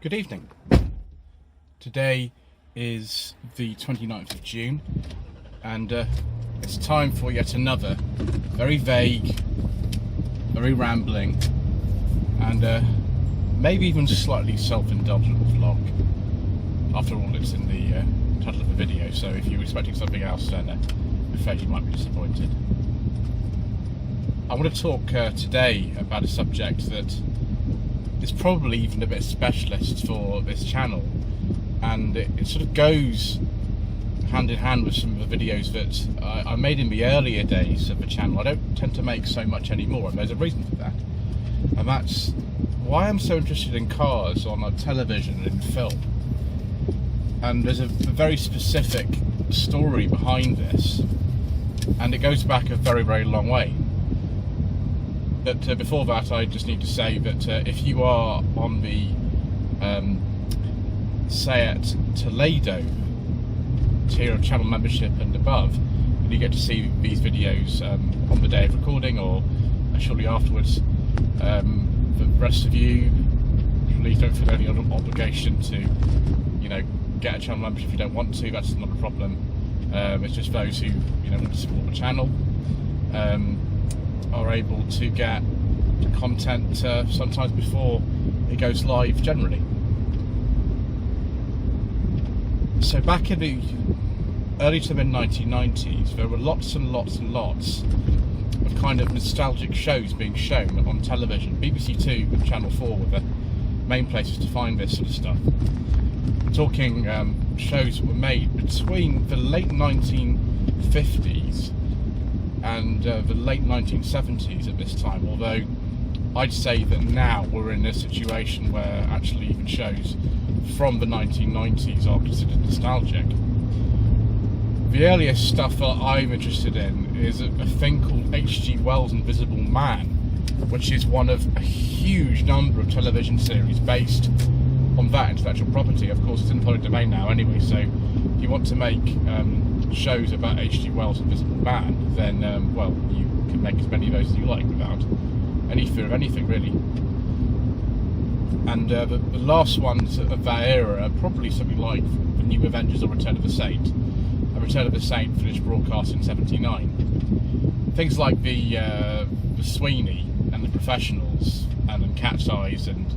Good evening. Today is the 29th of June and it's time for yet another very vague, very rambling and maybe even slightly self-indulgent vlog. After all, it's in the title of the video, so if you're expecting something else then I'm afraid you might be disappointed. I want to talk today about a subject that is probably even a bit specialist for this channel, and it sort of goes hand in hand with some of the videos that I made in the earlier days of the channel. I don't tend to make so much anymore, and there's a reason for that, and that's why I'm so interested in cars on television and in film. And there's a very specific story behind this, and it goes back a very, very long way. But before that, I just need to say that if you are on the Seat Toledo tier of channel membership and above, and you get to see these videos on the day of recording or shortly afterwards. For the rest of you, please don't feel any obligation to, get a channel membership if you don't want to. That's not a problem. It's just those who want to support the channel are able to get content sometimes before it goes live generally. So back in the early to mid 1990s, there were lots and lots and lots of kind of nostalgic shows being shown on television. BBC Two and Channel 4 were the main places to find this sort of stuff. Talking shows that were made between the late 1950s and the late 1970s at this time, although I'd say that now we're in a situation where actually even shows from the 1990s are considered nostalgic. The earliest stuff that I'm interested in is a thing called H.G. Wells' Invisible Man, which is one of a huge number of television series based on that intellectual property. Of course, it's in the public domain now anyway, so if you want to make shows about H.G. Wells' Invisible Man, then well, you can make as many of those as you like without any fear of anything, really. And the last ones of that era are probably something like the new Avengers or Return of the Saint. And Return of the Saint finished broadcast in '79. Things like the Sweeney and the Professionals and Cat's Eyes and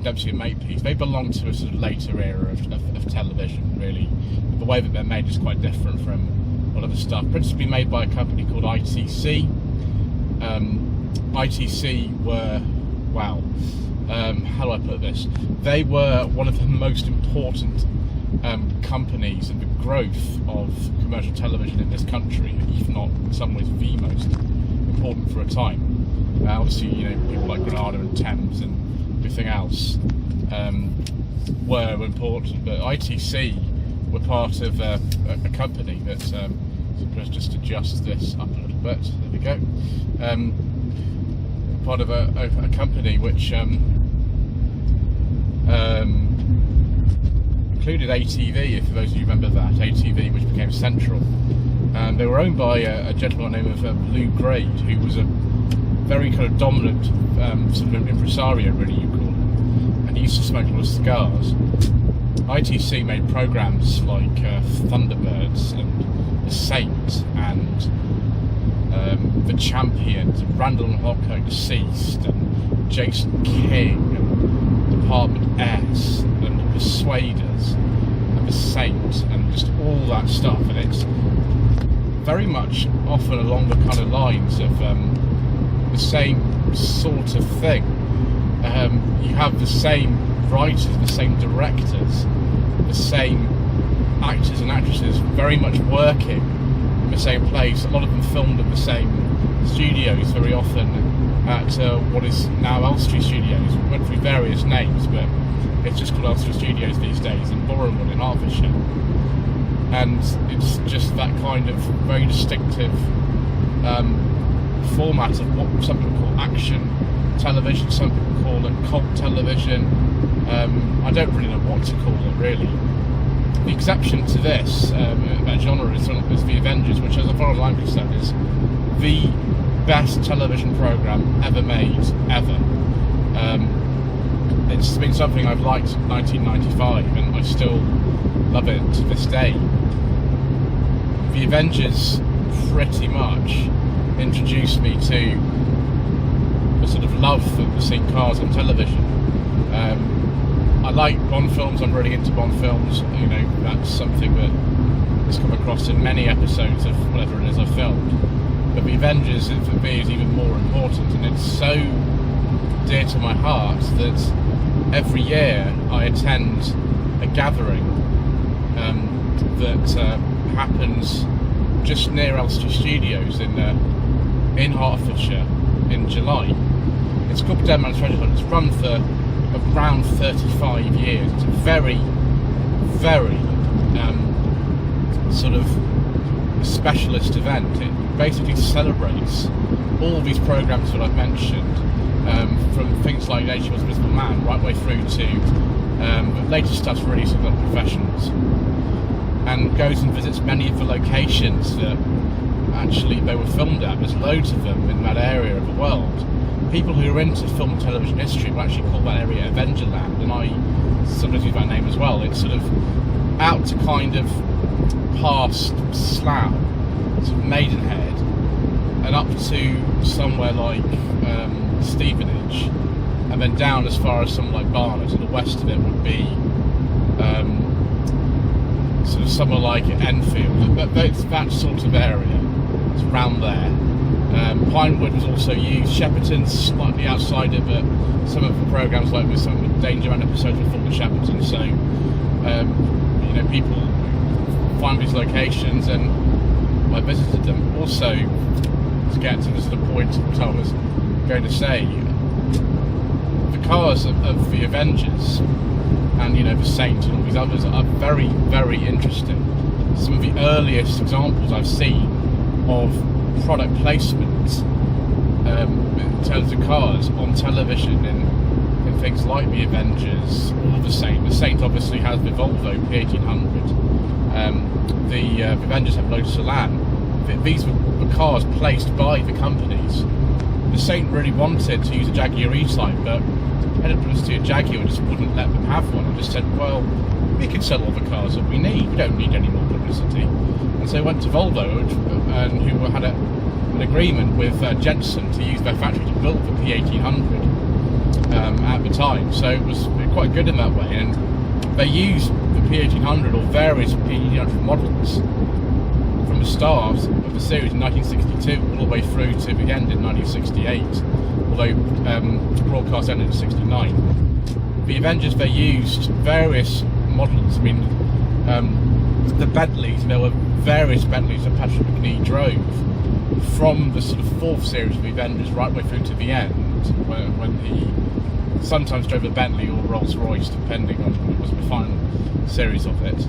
Dempsey and Makepeace, they belong to a sort of later era of television, really. The way that they're made is quite different from a lot of the stuff. Principally made by a company called ITC. ITC were, wow, how do I put this? They were one of the most important companies in the growth of commercial television in this country, if not in some ways the most important for a time. Obviously, people like Granada and Thames and everything else were important, but ITC were part of a company that, let's just adjust this up a little bit, there we go, part of a company which included ATV, if those of you remember that, ATV, which became Central. They were owned by a gentleman by the name of Lou Grade, who was a very kind of dominant sort of impresario, really, you call him, and he used to smoke a lot of cigars. ITC made programs like Thunderbirds and The Saint and The Champions, and Randall and Hocko Deceased, and Jason King, and Department S, and The Persuaders, and The Saint, and just all that stuff. And it's very much often along the kind of lines of the same sort of thing. You have the same writers, the same directors, the same actors and actresses very much working in the same place. A lot of them filmed at the same studios, very often at what is now Elstree Studios. We went through various names, but it's just called Elstree Studios these days, in Borehamwood in Hertfordshire. And it's just that kind of very distinctive format of what some people call action television, some people call it cult television. I don't really know what to call it, really. The exception to this, that genre, is the Avengers, which, as far as I'm concerned, is the best television programme ever made, ever. it's been something I've liked since 1995, and I still love it to this day. The Avengers pretty much introduced me to a sort of love for seeing cars on television. I like Bond films, I'm really into Bond films, you know, that's something that has come across in many episodes of whatever it is I've filmed. But the Avengers, for me, is even more important, and it's so dear to my heart that every year I attend a gathering that happens just near Elstree Studios in Hertfordshire in July. It's called Dead Man's Treasure Hunt. It's run for around 35 years. It's a very, very sort of specialist event. It basically celebrates all these programs that I've mentioned, from things like Nature Was Invisible Man right way through to the latest stuff's really sort of professionals, and goes and visits many of the locations that actually they were filmed at. There's loads of them in that area of the world. People who are into film and television history will actually call that area Avengerland, and I sometimes use that name as well. It's sort of out to kind of past Slough, sort of Maidenhead, and up to somewhere like Stevenage, and then down as far as somewhere like Barnet, and the west of it would be sort of somewhere like Enfield. That sort of area. It's around there. Pinewood was also used. Shepperton's slightly outside it, but some of the programmes, like with some of the Danger Man episodes, were filmed in Shepperton. So you know, people find these locations, and I visited them. Also, to get to the sort of point which I was going to say, the cars of the Avengers and, you know, the Saint and all these others are very, very interesting. Some of the earliest examples I've seen of product placement in terms of cars on television in things like the Avengers or the Saint. The Saint obviously has the Volvo P1800. The Avengers have Lotus Elan. These were cars placed by the companies. The Saint really wanted to use a Jaguar E-Type, but the head of publicity at Jaguar just wouldn't let them have one, and just said, well, we can sell all the cars that we need, we don't need any more publicity. And so they went to Volvo, who had an agreement with Jensen to use their factory to build the P1800 at the time, so it was quite good in that way. And they used the P1800 or various P1800 models from the start of the series in 1962 all the way through to the end in 1968, although broadcast ended in 69. The Avengers, they used various models. I mean, the Bentleys, there were various Bentleys that Patrick McNee drove from the sort of fourth series of the Avengers right way through to the end, when he sometimes drove a Bentley or Rolls Royce, depending on what was the final series of it.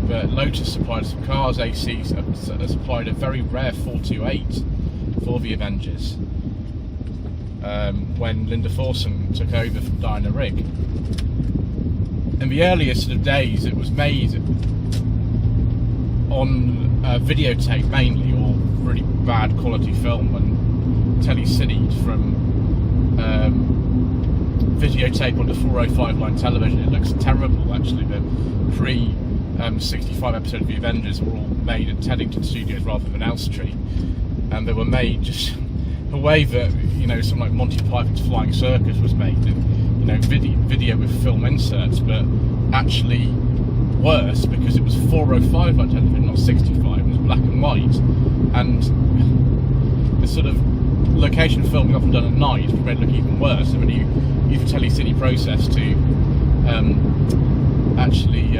But Lotus supplied some cars. AC supplied a very rare 428 for the Avengers when Linda Thorson took over from Diana Rigg. In the earliest sort of days, it was made on videotape mainly, or really bad quality film, and tele-cineed from videotape onto 405 line television. It looks terrible, actually. The pre-65 episodes of the Avengers were all made at Teddington Studios rather than Elstree, and they were made just a way that, you know, something like Monty Python's Flying Circus was made, with, you know, video with film inserts, but actually worse because it was 405 line television, not 65. It was black and white, and the sort of location filming often done at night would make it look even worse. I mean, you use a tele-cine process to actually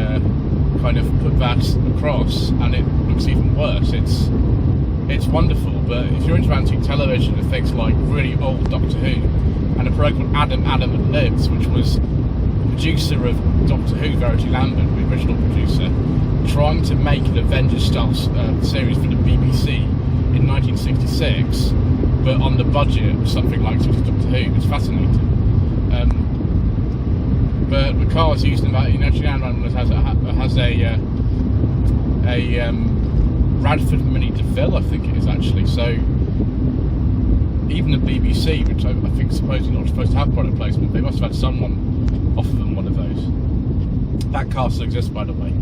kind of put that across, and it looks even worse. It's wonderful. But if you're into antique television and things like really old Doctor Who, and a program called Adam and Lives, which was the producer of Doctor Who, Verity Lambert, the original producer, trying to make an Avengers-style series for the BBC in 1966, but on the budget of something like Doctor Who. It's fascinating. But the cars used in that, you know, has a Radford Mini DeVille, I think it is actually. So even the BBC, which I think supposedly not supposed to have product placement, they must have had someone offer them one of those. That car still exists, by the way.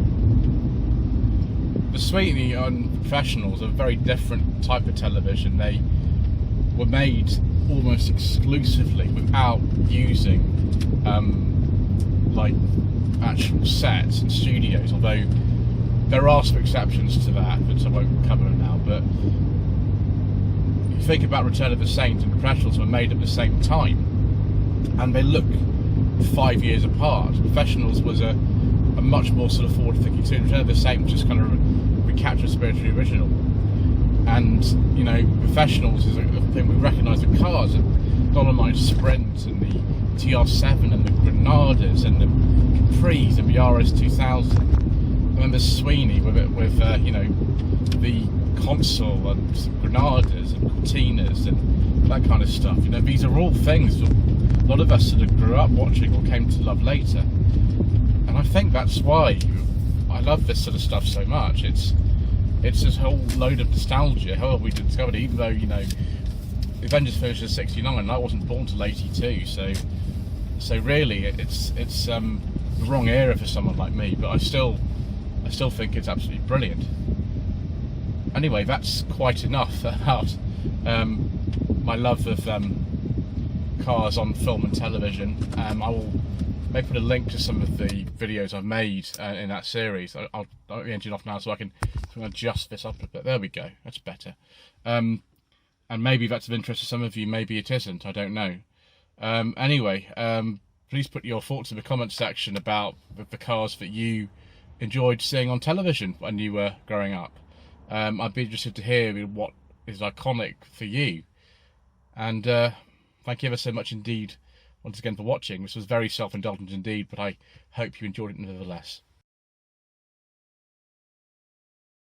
The Sweeney and Professionals are a very different type of television. They were made almost exclusively without using like actual sets and studios, although there are some exceptions to that, which I won't cover now. But if you think about Return of the Saint and Professionals were made at the same time, and they look 5 years apart. Professionals was a much more sort of forward-thinking tune. Return of the Saint just kind of recaptured the spirit of the original. And you know, Professionals is a thing we recognise the cars, the Dolomite Sprint and the TR7 and the Granadas and the Capris and the RS2000. And then there's Sweeney with you know, the Consul and Granadas and Cortinas and that kind of stuff. You know, these are all things that a lot of us sort of grew up watching or came to love later. And I think that's why I love this sort of stuff so much. It's this whole load of nostalgia. How we discovered it, even though, you know, the Avengers finished in '69 and I wasn't born till '82, so really it's the wrong era for someone like me, but I still think it's absolutely brilliant. Anyway, that's quite enough about my love of cars on film and television. I will maybe put a link to some of the videos I've made in that series. I'll turn the engine off now so I can adjust this up a bit. There we go, that's better. And maybe that's of interest to some of you, maybe it isn't, I don't know. Anyway, please put your thoughts in the comment section about the cars that you enjoyed seeing on television when you were growing up. I'd be interested to hear what is iconic for you. And thank you ever so much indeed once again for watching. This was very self-indulgent indeed, but I hope you enjoyed it nevertheless.